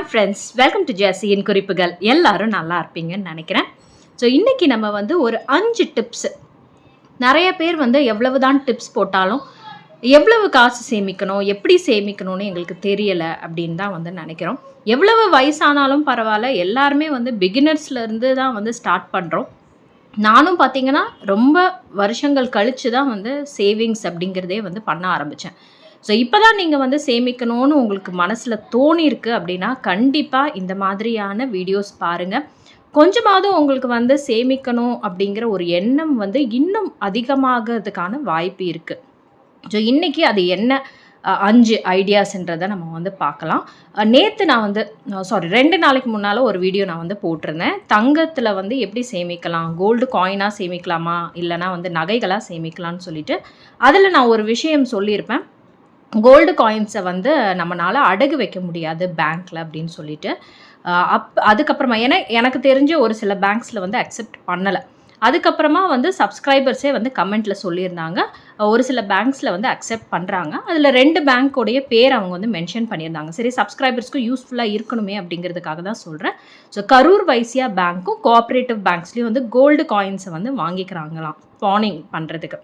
Friends, welcome to ஜெசியின் குறிப்புகள். எல்லாரும் நல்லா இருப்பீங்கன்னு நினைக்கிறேன். ஸோ இன்றைக்கி நம்ம வந்து ஒரு 5 டிப்ஸ். நிறைய பேர் வந்து எவ்வளவு தான் டிப்ஸ் போட்டாலும் எவ்வளவு காசு சேமிக்கணும், எப்படி சேமிக்கணும்னு எங்களுக்கு தெரியலை அப்படின்னு தான் வந்து நினைக்கிறோம். எவ்வளவு வயசானாலும் பரவாயில்ல, எல்லாருமே வந்து பிகினர்ஸ்லேருந்து தான் வந்து ஸ்டார்ட் பண்ணுறோம். நானும் பார்த்தீங்கன்னா ரொம்ப வருஷங்கள் கழித்து தான் வந்து சேவிங்ஸ் அப்படிங்கிறதே வந்து பண்ண ஆரம்பித்தேன். ஸோ இப்போ தான் நீங்கள் வந்து சேமிக்கணும்னு உங்களுக்கு மனசில் தோணியிருக்கு அப்படின்னா கண்டிப்பாக இந்த மாதிரியான வீடியோஸ் பாருங்கள். கொஞ்சமாவது உங்களுக்கு வந்து சேமிக்கணும் அப்படிங்கிற ஒரு எண்ணம் வந்து இன்னும் அதிகமாகிறதுக்கான வாய்ப்பு இருக்குது. ஸோ இன்றைக்கி அது என்ன 5 ஐடியாஸ்ன்றதை நம்ம வந்து பார்க்கலாம். நேற்று நான் வந்து 2 நாளைக்கு முன்னால் ஒரு வீடியோ நான் வந்து போட்டிருந்தேன். தங்கத்தில் வந்து எப்படி சேமிக்கலாம், கோல்டு காயினாக சேமிக்கலாமா இல்லைனா வந்து நகைகளாக சேமிக்கலான்னு சொல்லிட்டு அதில் நான் ஒரு விஷயம் சொல்லியிருப்பேன். கோல்டு காயின்ஸை வந்து நம்மளால் அடகு வைக்க முடியாது பேங்க்கில் அப்படின்னு சொல்லிட்டு அதுக்கப்புறமா ஏன்னா எனக்கு தெரிஞ்ச ஒரு சில பேங்க்ஸில் வந்து அக்செப்ட் பண்ணலை. அதுக்கப்புறமா வந்து சப்ஸ்கிரைபர்ஸே வந்து கமெண்ட்டில் சொல்லியிருந்தாங்க ஒரு சில பேங்க்ஸில் வந்து அக்செப்ட் பண்ணுறாங்க. அதில் 2 பேங்க்கோடைய பேர் அவங்க வந்து மென்ஷன் பண்ணியிருந்தாங்க. சரி, சப்ஸ்கிரைபர்ஸ்க்கும் யூஸ்ஃபுல்லாக இருக்கணுமே அப்படிங்கிறதுக்காக தான் சொல்கிறேன். ஸோ கரூர் வைசியா பேங்க்கும் கோஆப்ரேட்டிவ் பேங்க்ஸ்லேயும் வந்து கோல்டு காயின்ஸை வந்து வாங்கிக்கிறாங்களாம் பானிங் பண்ணுறதுக்கு,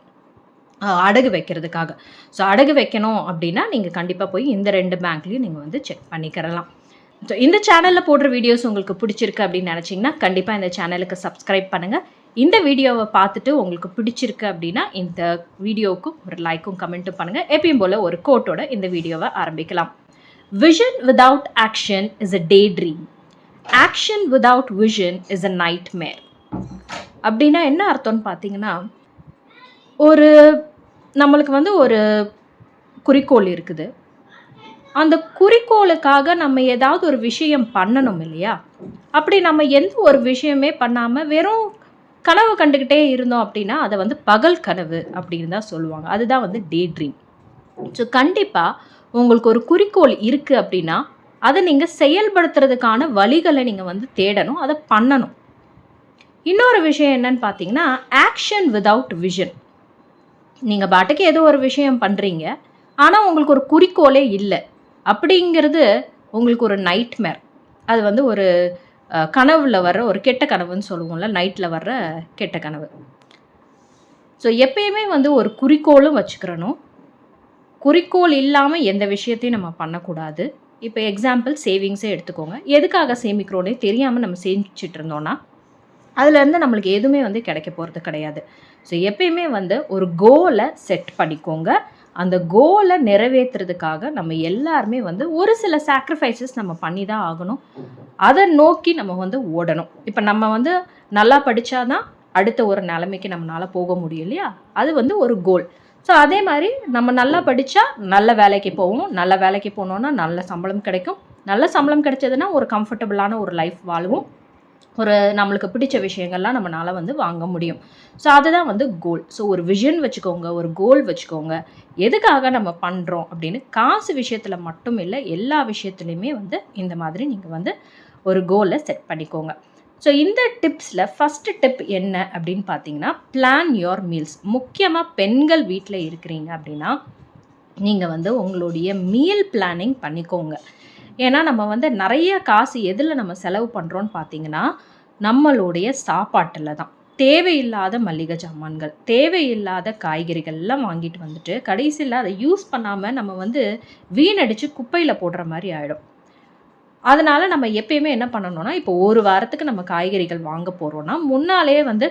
அடகு வைக்கிறதுக்காக. ஸோ அடகு வைக்கணும் அப்படின்னா நீங்கள் கண்டிப்பாக போய் இந்த 2 பேங்க்லேயும் நீங்கள் வந்து செக் பண்ணிக்கிறலாம். ஸோ இந்த சேனலில் போடுற வீடியோஸ் உங்களுக்கு பிடிச்சிருக்கு அப்படின்னு நினச்சிங்கன்னா கண்டிப்பாக இந்த சேனலுக்கு சப்ஸ்கிரைப் பண்ணுங்கள். இந்த வீடியோவை பார்த்துட்டு உங்களுக்கு பிடிச்சிருக்கு அப்படின்னா இந்த வீடியோவுக்கு ஒரு லைக்கும் கமெண்ட்டும் பண்ணுங்கள். எப்பயும் போல் ஒரு கோட்டோட இந்த வீடியோவை ஆரம்பிக்கலாம். Vision without action is a day dream. Action without vision is a nightmare. அப்படின்னா என்ன அர்த்தம்னு பார்த்தீங்கன்னா, ஒரு நம்மளுக்கு வந்து ஒரு குறிக்கோள் இருக்குது. அந்த குறிக்கோளுக்காக நம்ம ஏதாவது ஒரு விஷயம் பண்ணணும் இல்லையா? அப்படி நம்ம எந்த ஒரு விஷயமே பண்ணாமல் வெறும் கனவு கண்டுக்கிட்டே இருந்தோம் அப்படின்னா அதை வந்து பகல் கனவு அப்படின்னு தான் சொல்லுவாங்க. அதுதான் வந்து டே ட்ரீம். ஸோ கண்டிப்பாக உங்களுக்கு ஒரு குறிக்கோள் இருக்குது அப்படின்னா அதை நீங்கள் செயல்படுத்துறதுக்கான வழிகளை நீங்கள் வந்து தேடணும், அதை பண்ணணும். இன்னொரு விஷயம் என்னன்னு பார்த்தீங்கன்னா, ஆக்ஷன் விதவுட் விஷன். நீங்கள் பாட்டுக்கு ஏதோ ஒரு விஷயம் பண்ணுறீங்க, ஆனால் உங்களுக்கு ஒரு குறிக்கோளே இல்லை அப்படிங்கிறது உங்களுக்கு ஒரு நைட்மேர். அது வந்து ஒரு கனவுல வர்ற ஒரு கெட்ட கனவுன்னு சொல்லுவோம்ல, நைட்டில் வர்ற கெட்ட கனவு. ஸோ எப்பயுமே வந்து ஒரு குறிக்கோளும் வச்சுக்கிறணும். குறிக்கோள் இல்லாமல் எந்த விஷயத்தையும் நம்ம பண்ணக்கூடாது. இப்போ எக்ஸாம்பிள் சேவிங்ஸே எடுத்துக்கோங்க. எதுக்காக சேமிக்கிறோன்னே தெரியாமல் நம்ம சேமிச்சிட்டு இருந்தோன்னா அதுலேருந்து நம்மளுக்கு எதுவுமே வந்து கிடைக்க போகிறது கிடையாது. ஸோ எப்பயுமே வந்து ஒரு கோலை செட் பண்ணிக்கோங்க. அந்த கோலை நிறைவேற்றுறதுக்காக நம்ம எல்லாருமே வந்து ஒரு சில சாக்ரிஃபைசஸ் நம்ம பண்ணி தான் ஆகணும். அதை நோக்கி நம்ம வந்து ஓடணும். இப்போ நம்ம வந்து நல்லா படித்தாதான் அடுத்த ஒரு நிலைமைக்கு நம்மளால் போக முடியும் இல்லையா? அது வந்து ஒரு கோல். ஸோ அதே மாதிரி நம்ம நல்லா படித்தா நல்ல வேலைக்கு போவோம். நல்ல வேலைக்கு போனோன்னா நல்ல சம்பளம் கிடைக்கும். நல்ல சம்பளம் கிடைச்சதுன்னா ஒரு கம்ஃபர்டபுளான ஒரு லைஃப் வாழுவோம். ஒரு நம்மளுக்கு பிடிச்ச விஷயங்கள்லாம் நம்மளால் வந்து வாங்க முடியும். ஸோ அதுதான் வந்து கோல். ஸோ ஒரு விஷன் வச்சுக்கோங்க, ஒரு கோல் வச்சுக்கோங்க. எதுக்காக நம்ம பண்ணுறோம் அப்படின்னு காசு விஷயத்தில் மட்டும் இல்லை, எல்லா விஷயத்துலையுமே வந்து இந்த மாதிரி நீங்கள் வந்து ஒரு கோலை செட் பண்ணிக்கோங்க. ஸோ இந்த டிப்ஸில் ஃபஸ்ட்டு டிப் என்ன அப்படின்னு பார்த்தீங்கன்னா, பிளான் யோர் மீல்ஸ். முக்கியமாக பெண்கள் வீட்டில் இருக்கிறீங்க அப்படின்னா நீங்கள் வந்து உங்களுடைய மீல் பிளானிங் பண்ணிக்கோங்க. ஏன்னா நம்ம வந்து நிறைய காசு எதில் நம்ம செலவு பண்ணுறோன்னு பார்த்தீங்கன்னா, நம்மளுடைய சாப்பாட்டில் தான். தேவையில்லாத மளிகை சாமான்கள், தேவையில்லாத காய்கறிகள்லாம் வாங்கிட்டு வந்துட்டு கடைசியில் அதை யூஸ் பண்ணாமல் நம்ம வந்து வீணடித்து குப்பையில் போடுற மாதிரி ஆகிடும். அதனால் நம்ம எப்பயுமே என்ன பண்ணணும்னா, இப்போ ஒரு வாரத்துக்கு நம்ம காய்கறிகள் வாங்க போகிறோன்னா முன்னாலே வந்து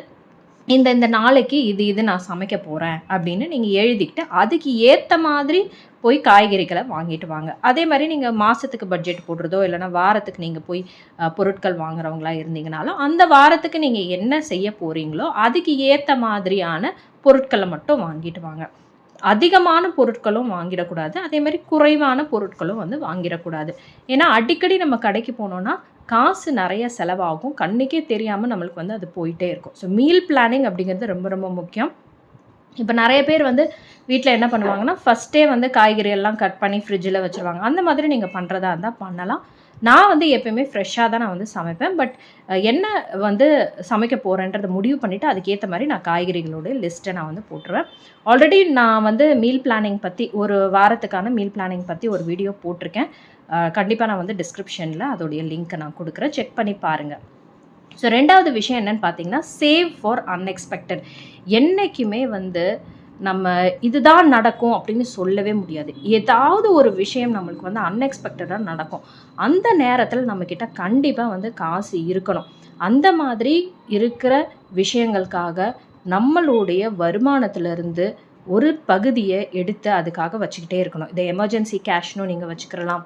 இந்த நாளைக்கு இது நான் சமைக்க போகிறேன் அப்படின்னு நீங்கள் எழுதிக்கிட்டு அதுக்கு ஏற்ற மாதிரி போய் காய்கறிகளை வாங்கிட்டு வாங்க. அதே மாதிரி நீங்கள் மாதத்துக்கு பட்ஜெட் போடுறதோ இல்லைனா வாரத்துக்கு நீங்கள் போய் பொருட்கள் வாங்குறவங்களா இருந்தீங்கனாலும் அந்த வாரத்துக்கு நீங்கள் என்ன செய்ய போகிறீங்களோ அதுக்கு ஏற்ற மாதிரியான பொருட்களை மட்டும் வாங்கிட்டு வாங்க. அதிகமான பொருட்களும் வாங்கிடக்கூடாது, அதே மாதிரி குறைவான பொருட்களும் வந்து வாங்கிடக்கூடாது. ஏன்னா அடிக்கடி நம்ம கடைக்கு போனோன்னா காசு நிறைய செலவாகும், கண்ணுக்கே தெரியாமல் நம்மளுக்கு வந்து அது போயிட்டே இருக்கும். ஸோ மீல் பிளானிங் அப்படிங்கிறது ரொம்ப ரொம்ப முக்கியம். இப்போ நிறைய பேர் வந்து வீட்டில் என்ன பண்ணுவாங்கன்னா, ஃபஸ்ட்டே வந்து காய்கறி எல்லாம் கட் பண்ணி ஃப்ரிட்ஜில் வச்சுருவாங்க. அந்த மாதிரி நீங்கள் பண்ணுறதா இருந்தால் பண்ணலாம். நான் வந்து எப்பயுமே ஃப்ரெஷ்ஷாக தான் நான் வந்து சமைப்பேன். பட் என்ன வந்து சமைக்க போகிறேன்றத முடிவு பண்ணிவிட்டு அதுக்கேற்ற மாதிரி நான் காய்கறிகளோட லிஸ்ட்டை நான் வந்து போட்டுருவேன். ஆல்ரெடி நான் வந்து மீல் பிளானிங் பற்றி ஒரு வாரத்துக்கான மீல் பிளானிங் பற்றி ஒரு வீடியோ போட்டிருக்கேன். கண்டிப்பாக நான் வந்து டிஸ்கிரிப்ஷனில் அதோடைய லிங்க்கை நான் கொடுக்குறேன். செக் பண்ணி பாருங்கள். ஸோ 2வது விஷயம் என்னன்னு பார்த்தீங்கன்னா, சேவ் ஃபார் அன்எக்ஸ்பெக்டட். என்றைக்குமே வந்து நம்ம இதுதான் நடக்கும் அப்படின்னு சொல்லவே முடியாது. ஏதாவது ஒரு விஷயம் நம்மளுக்கு வந்து அன்எக்ஸ்பெக்டடாக நடக்கும். அந்த நேரத்தில் நம்மக்கிட்ட கண்டிப்பாக வந்து காசு இருக்கணும். அந்த மாதிரி இருக்கிற விஷயங்களுக்காக நம்மளுடைய வருமானத்திலிருந்து ஒரு பகுதியை எடுத்து அதுக்காக வச்சுக்கிட்டே இருக்கணும். இதை எமர்ஜென்சி கேஷ்னும் நீங்கள் வச்சுக்கிறலாம்.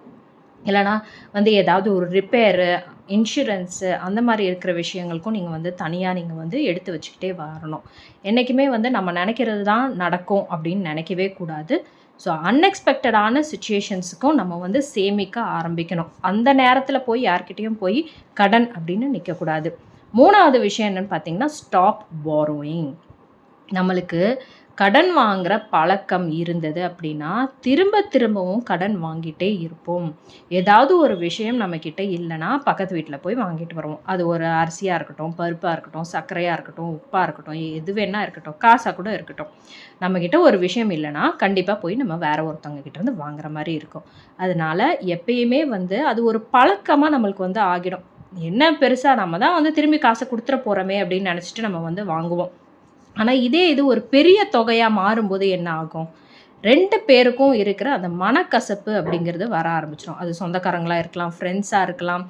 இல்லைனா வந்து ஏதாவது ஒரு ரிப்பேரு, இன்சூரன்ஸு அந்த மாதிரி இருக்கிற விஷயங்களுக்கும் நீங்கள் வந்து தனியாக நீங்கள் வந்து எடுத்து வச்சுக்கிட்டே வரணும். என்றைக்குமே வந்து நம்ம நினைக்கிறது தான் நடக்கும் அப்படின்னு நினைக்கவே கூடாது. ஸோ அன்எக்ஸ்பெக்டடான சிச்சுவேஷன்ஸுக்கும் நம்ம வந்து சேமிக்க ஆரம்பிக்கணும். அந்த நேரத்தில் போய் யார்கிட்டேயும் போய் கடன் அப்படின்னு நிற்கக்கூடாது. 3வது விஷயம் என்னென்னு பார்த்தீங்கன்னா, ஸ்டாப் பாரோயிங். நம்மளுக்கு கடன் வாங்குகிற பழக்கம் இருந்தது அப்படின்னா திரும்பவும் கடன் வாங்கிட்டே இருப்போம். ஏதாவது ஒரு விஷயம் நம்மக்கிட்ட இல்லைன்னா பக்கத்து வீட்டில் போய் வாங்கிட்டு வருவோம். அது ஒரு அரிசியாக இருக்கட்டும், பருப்பாக இருக்கட்டும், சர்க்கரையாக இருக்கட்டும், உப்பாக இருக்கட்டும், எது வேணா இருக்கட்டும், காசாக கூட இருக்கட்டும். நம்மக்கிட்ட ஒரு விஷயம் இல்லைன்னா கண்டிப்பாக போய் நம்ம வேற ஒருத்தவங்க கிட்டேருந்து வாங்குற மாதிரி இருக்கும். அதனால எப்பயுமே வந்து அது ஒரு பழக்கமாக நம்மளுக்கு வந்து ஆகிடும். என்ன பெருசாக நம்ம தான் வந்து திரும்பி காசை கொடுத்துட போகிறோமே அப்படின்னு நினச்சிட்டு நம்ம வந்து வாங்குவோம். ஆனால் இது ஒரு பெரிய தொகையாக மாறும்போது என்ன ஆகும்? 2 பேருக்கும் இருக்கிற அந்த மனக்கசப்பு அப்படிங்கிறது வர ஆரம்பிச்சிடும். அது சொந்தக்காரங்களாக இருக்கலாம், ஃப்ரெண்ட்ஸாக இருக்கலாம்,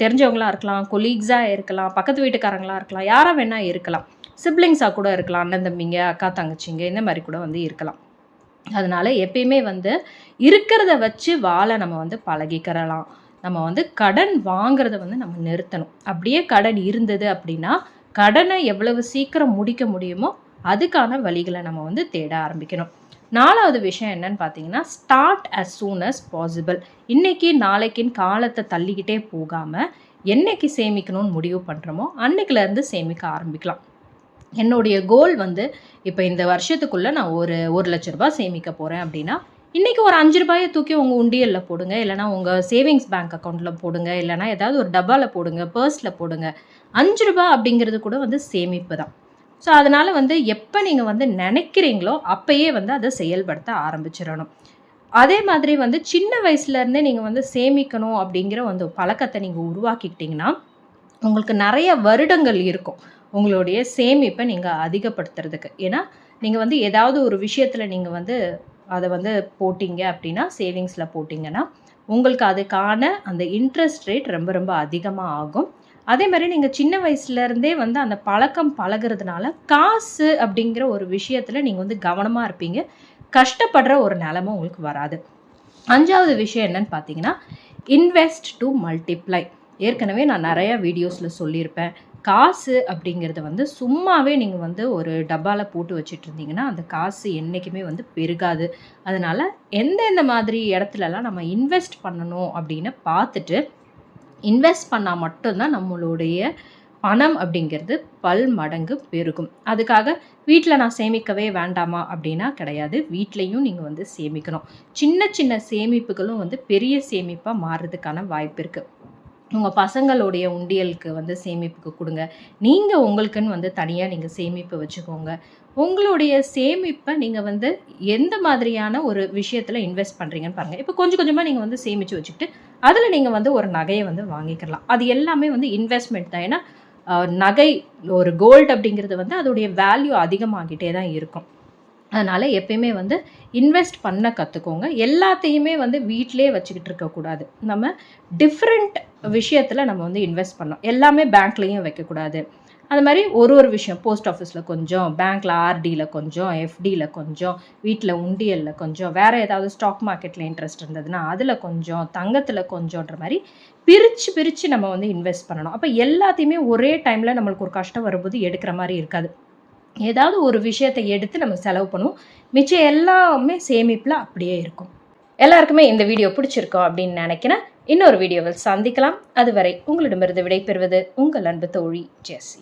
தெரிஞ்சவங்களாக இருக்கலாம், கொலீக்ஸாக இருக்கலாம், பக்கத்து வீட்டுக்காரங்களாக இருக்கலாம், யாராக வேணால் இருக்கலாம், சிப்ளிங்ஸாக கூட இருக்கலாம், அண்ணன் தம்பிங்க, அக்கா தங்கச்சிங்க, இந்த மாதிரி கூட வந்து இருக்கலாம். அதனால் எப்பயுமே வந்து இருக்கிறத வச்சு வாழ நம்ம வந்து பழகிக்கிறலாம். நம்ம வந்து கடன் வாங்குறத வந்து நம்ம நிறுத்தணும். அப்படியே கடன் இருந்தது அப்படின்னா கடனை எவ்வளவு சீக்கிரம் முடிக்க முடியுமோ அதுக்கான வழிகளை நம்ம வந்து தேட ஆரம்பிக்கணும். 4வது விஷயம் என்னன்னு பார்த்தீங்கன்னா, start as soon as possible. இன்னைக்கு நாளைக்குன்னு காலத்தை தள்ளிக்கிட்டே போகாமல் என்னைக்கு சேமிக்கணும்னு முடிவு பண்ணுறோமோ அன்னைக்குலேருந்து சேமிக்க ஆரம்பிக்கலாம். என்னுடைய கோல் வந்து இப்போ இந்த வருஷத்துக்குள்ளே நான் ஒரு 1,00,000 ரூபாய் சேமிக்க போகிறேன் அப்படின்னா இன்றைக்கி ஒரு 5 ரூபாயை தூக்கி உங்கள் உண்டியலில் போடுங்க, இல்லைனா உங்கள் சேவிங்ஸ் பேங்க் அக்கௌண்ட்டில் போடுங்க, இல்லைனா ஏதாவது ஒரு டப்பாவில் போடுங்க, பர்ஸில் போடுங்க. 5 ரூபாய் அப்படிங்கிறது கூட வந்து சேமிப்பு தான். ஸோ அதனால் வந்து எப்போ நீங்கள் வந்து நினைக்கிறீங்களோ அப்போயே வந்து அதை செயல்படுத்த ஆரம்பிச்சிடணும். அதே மாதிரி வந்து சின்ன வயசுலேருந்தே நீங்கள் வந்து சேமிக்கணும் அப்படிங்கிற வந்து பழக்கத்தை நீங்கள் உருவாக்கிக்கிட்டிங்கன்னா உங்களுக்கு நிறைய வருடங்கள் இருக்கும் உங்களுடைய சேமிப்பை நீங்கள் அதிகப்படுத்துறதுக்கு. ஏன்னா நீங்கள் வந்து ஏதாவது ஒரு விஷயத்தில் நீங்கள் வந்து அதை வந்து போட்டிங்க அப்படின்னா, சேவிங்ஸில் போட்டிங்கன்னா உங்களுக்கு அதுக்கான அந்த இன்ட்ரெஸ்ட் ரேட் ரொம்ப அதிகமாக ஆகும். அதே மாதிரி நீங்கள் சின்ன வயசுலேருந்தே வந்து அந்த பழக்கம் பழகிறதுனால காசு அப்படிங்கிற ஒரு விஷயத்தில் நீங்கள் வந்து கவனமாக இருப்பீங்க. கஷ்டப்படுற ஒரு நிலைமை உங்களுக்கு வராது. 5வது விஷயம் என்னன்னு பார்த்தீங்கன்னா, இன்வெஸ்ட் டு மல்டிப்ளை. ஏற்கனவே நான் நிறையா வீடியோஸில் சொல்லியிருப்பேன். காசு அப்படிங்கிறது வந்து சும்மாவே நீங்கள் வந்து ஒரு டப்பாவில் போட்டு வச்சுட்டு இருந்தீங்கன்னா அந்த காசு என்றைக்குமே வந்து பெருகாது. அதனால் எந்தெந்த மாதிரி இடத்துலலாம் நம்ம இன்வெஸ்ட் பண்ணணும் அப்படின்னு பார்த்துட்டு இன்வெஸ்ட் பண்ணால் மட்டும்தான் நம்மளுடைய பணம் அப்படிங்கிறது பல்மடங்கு பெருகும். அதுக்காக வீட்டில் நான் சேமிக்கவே வேண்டாமா அப்படின்னா கிடையாது. வீட்லேயும் நீங்கள் வந்து சேமிக்கணும். சின்ன சேமிப்புகளும் வந்து பெரிய சேமிப்பாக மாறுறதுக்கான வாய்ப்பு இருக்குது. உங்கள் பசங்களுடைய உண்டியலுக்கு வந்து சேமிப்புக்கு கொடுங்க. நீங்கள் உங்களுக்குன்னு வந்து தனியாக நீங்கள் சேமிப்பு வச்சுக்கோங்க. உங்களுடைய சேமிப்பை நீங்கள் வந்து எந்த மாதிரியான ஒரு விஷயத்தில் இன்வெஸ்ட் பண்ணுறீங்கன்னு பாருங்கள். இப்போ கொஞ்சம் கொஞ்சமாக நீங்கள் வந்து சேமித்து வச்சுக்கிட்டு அதில் நீங்கள் வந்து ஒரு நகையை வந்து வாங்கிக்கலாம். அது எல்லாமே வந்து இன்வெஸ்ட்மெண்ட் தான். ஏன்னா நகை ஒரு கோல்டு அப்படிங்கிறது வந்து அதோடைய வேல்யூ அதிகமாகிட்டே தான் இருக்கும். அதனால் எப்பயுமே வந்து இன்வெஸ்ட் பண்ண கற்றுக்கோங்க. எல்லாத்தையுமே வந்து வீட்டிலே வச்சுக்கிட்டு இருக்கக்கூடாது. நம்ம டிஃப்ரெண்ட் விஷயத்தில் நம்ம வந்து இன்வெஸ்ட் பண்ணோம். எல்லாமே பேங்க்லேயும் வைக்கக்கூடாது. அது மாதிரி ஒரு விஷயம் போஸ்ட் ஆஃபீஸில் கொஞ்சம், பேங்க்கில் ஆர்டியில் கொஞ்சம், எஃப்டியில் கொஞ்சம், வீட்டில் உண்டியலில் கொஞ்சம், வேறு ஏதாவது ஸ்டாக் மார்க்கெட்டில் இன்ட்ரெஸ்ட் இருந்ததுன்னா அதில் கொஞ்சம், தங்கத்தில் கொஞ்சன்ற மாதிரி பிரித்து நம்ம வந்து இன்வெஸ்ட் பண்ணணும். அப்போ எல்லாத்தையுமே ஒரே டைமில் நம்மளுக்கு ஒரு கஷ்டம் வரும்போது எடுக்கிற மாதிரி இருக்காது. ஏதாவது ஒரு விஷயத்தை எடுத்து நம்ம செலவு பண்ணுவோம். மிச்சம் எல்லாமே சேமிப்பில் அப்படியே இருக்கும். எல்லாருக்குமே இந்த வீடியோ பிடிச்சிருக்கோம் அப்படின்னு நினைக்கிறேன். இன்னொரு வீடியோவில் சந்திக்கலாம். அதுவரை உங்களிடமிருந்து விடைபெறுவது உங்கள் அன்பு தோழி ஜெஸ்ஸி.